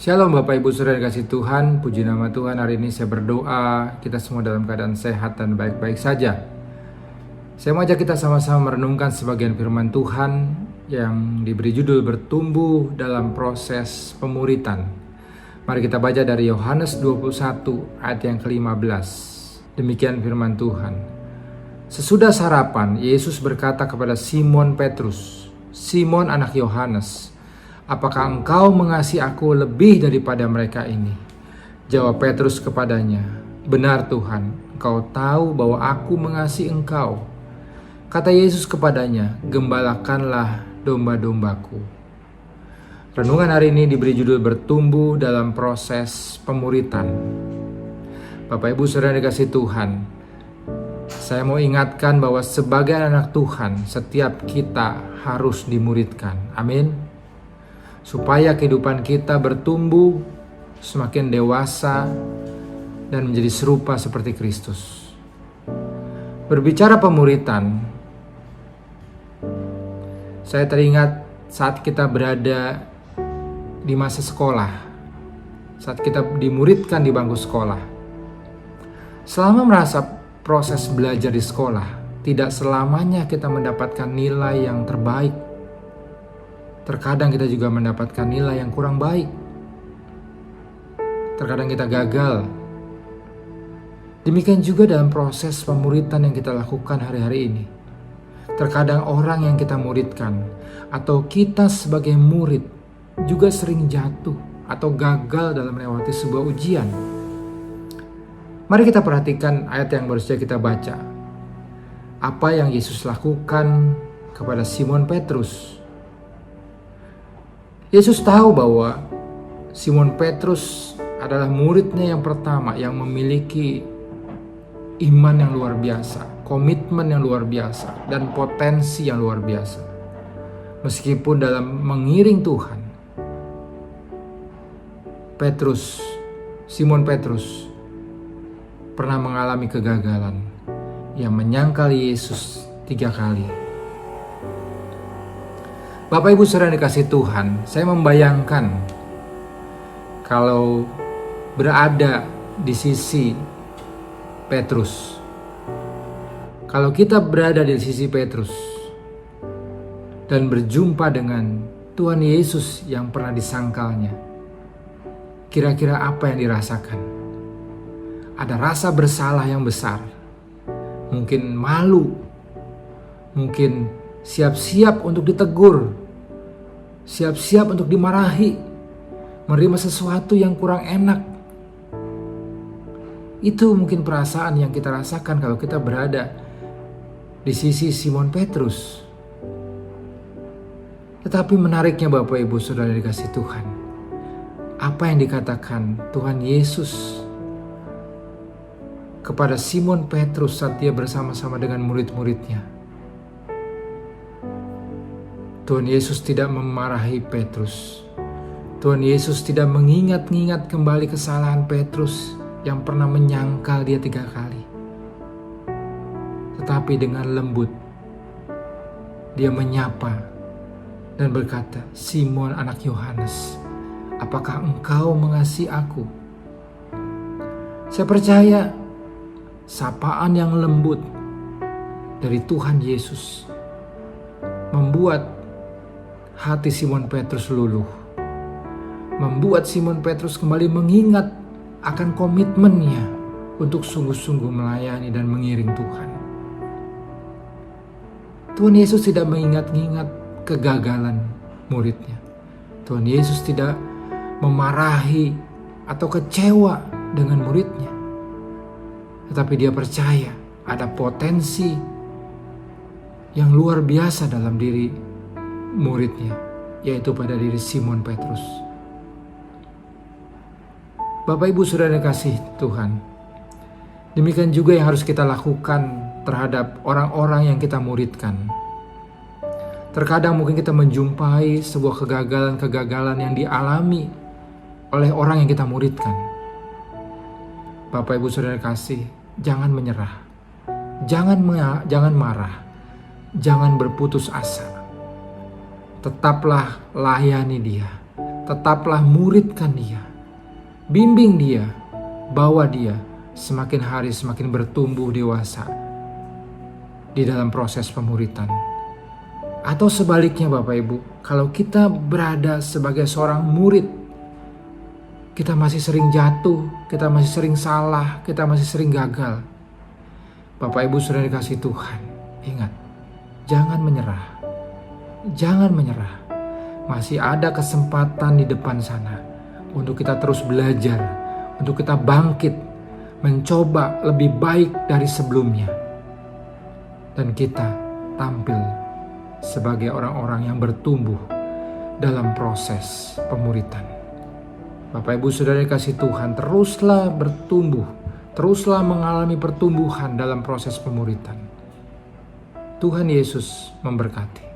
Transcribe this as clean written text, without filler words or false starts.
Shalom Bapak Ibu Saudara yang kasih Tuhan, puji nama Tuhan. Hari ini saya berdoa kita semua dalam keadaan sehat dan baik-baik saja. Saya mau ajak kita sama-sama merenungkan sebagian firman Tuhan yang diberi judul bertumbuh dalam proses pemuritan. Mari kita baca dari Yohanes 21 ayat yang ke-15. Demikian firman Tuhan. Sesudah sarapan, Yesus berkata kepada Simon Petrus, "Simon anak Yohanes, apakah engkau mengasihi aku lebih daripada mereka ini?" Jawab Petrus kepadanya, "Benar Tuhan, engkau tahu bahwa aku mengasihi engkau." Kata Yesus kepadanya, "Gembalakanlah domba-dombaku." Renungan hari ini diberi judul bertumbuh dalam proses pemuritan. Bapak Ibu Saudara yang dikasihi Tuhan, saya mau ingatkan bahwa sebagai anak Tuhan, setiap kita harus dimuridkan. Amin. Supaya kehidupan kita bertumbuh, semakin dewasa, dan menjadi serupa seperti Kristus. Berbicara pemuritan, saya teringat saat kita berada di masa sekolah, saat kita dimuridkan di bangku sekolah. Selama merasa proses belajar di sekolah, tidak selamanya kita mendapatkan nilai yang terbaik. Terkadang kita juga mendapatkan nilai yang kurang baik. Terkadang kita gagal. Demikian juga dalam proses pemuritan yang kita lakukan hari-hari ini. Terkadang orang yang kita muridkan atau kita sebagai murid juga sering jatuh atau gagal dalam melewati sebuah ujian. Mari kita perhatikan ayat yang baru saja kita baca. Apa yang Yesus lakukan kepada Simon Petrus. Yesus tahu bahwa Simon Petrus adalah muridnya yang pertama yang memiliki iman yang luar biasa, komitmen yang luar biasa, dan potensi yang luar biasa. Meskipun dalam mengiring Tuhan, Simon Petrus pernah mengalami kegagalan yang menyangkal Yesus 3 kali. Bapak Ibu Saudara yang dikasihi Tuhan, saya membayangkan kalau berada di sisi Petrus. Kalau kita berada di sisi Petrus dan berjumpa dengan Tuhan Yesus yang pernah disangkalnya, kira-kira apa yang dirasakan? Ada rasa bersalah yang besar, mungkin malu, mungkin siap-siap untuk ditegur, siap-siap untuk dimarahi, menerima sesuatu yang kurang enak. Itu mungkin perasaan yang kita rasakan kalau kita berada di sisi Simon Petrus. Tetapi menariknya Bapak Ibu Saudara dikasihi Tuhan, apa yang dikatakan Tuhan Yesus kepada Simon Petrus saat dia bersama-sama dengan murid-muridnya. Tuhan Yesus tidak memarahi Petrus. Tuhan Yesus tidak mengingat-ingat kembali kesalahan Petrus yang pernah menyangkal dia 3 kali. Tetapi dengan lembut, dia menyapa dan berkata, "Simon anak Yohanes, apakah engkau mengasihi aku?" Saya percaya sapaan yang lembut dari Tuhan Yesus membuat hati Simon Petrus luluh, membuat Simon Petrus kembali mengingat akan komitmennya untuk sungguh-sungguh melayani dan mengiring Tuhan. Tuhan Yesus tidak mengingat-ingat kegagalan muridnya. Tuhan Yesus tidak memarahi atau kecewa dengan muridnya. Tetapi dia percaya ada potensi yang luar biasa dalam diri muridnya, yaitu pada diri Simon Petrus. Bapak Ibu Saudara yang kasih Tuhan, demikian juga yang harus kita lakukan terhadap orang-orang yang kita muridkan. Terkadang mungkin kita menjumpai sebuah kegagalan-kegagalan yang dialami oleh orang yang kita muridkan. Bapak Ibu Saudara kasih, jangan menyerah, jangan marah, jangan berputus asa. Tetaplah layani dia, tetaplah muridkan dia, bimbing dia, bawa dia semakin hari semakin bertumbuh dewasa di dalam proses pemuritan. Atau sebaliknya Bapak Ibu, kalau kita berada sebagai seorang murid, kita masih sering jatuh, kita masih sering salah, kita masih sering gagal. Bapak Ibu sudah dikasih Tuhan, ingat, jangan menyerah. Jangan menyerah. Masih ada kesempatan di depan sana untuk kita terus belajar, untuk kita bangkit, mencoba lebih baik dari sebelumnya. Dan kita tampil sebagai orang-orang yang bertumbuh dalam proses pemuritan. Bapak Ibu Saudara dikasih Tuhan, teruslah bertumbuh, teruslah mengalami pertumbuhan dalam proses pemuritan. Tuhan Yesus memberkati.